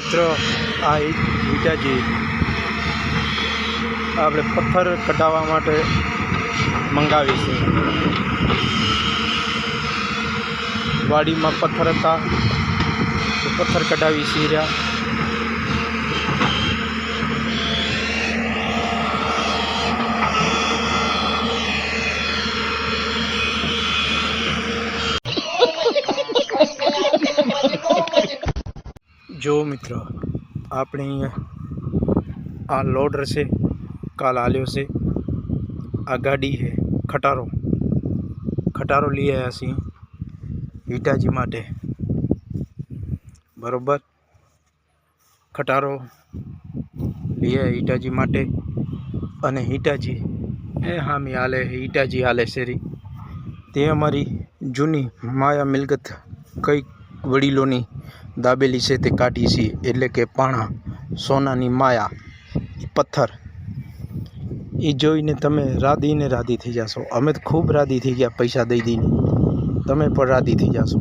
મિત્ર આ ઈટાજી આપણે પથ્થર કઢાવવા માટે મંગાવી છે। વાડીમાં પથ્થર હતા તો પથ્થર કઢાવી છે રહ્યા। જો મિત્ર આપણે આ લોડર છે કાલ આલ્યો છે। આ ગાડી છે ખટારો લઈ આવ્યા છીએ ઈટાજી માટે બરોબર। ખટારો લઈ આવ્યા ઈટાજી માટે અને ઈટાજી એ હામી હાલે ઈટાજી હાલે શેરી તે અમારી જૂની માયા મિલકત કઈ વડીલોની દાબેલી છે તે કાઢી છે, એટલે કે પાણા સોનાની માયા પથ્થર એ જોઈને તમે રાધી થઈ જશો। અમે તો ખૂબ રાધી થઈ ગયા પૈસા દઈ દઈને, તમે પણ રાધી થઈ જશો।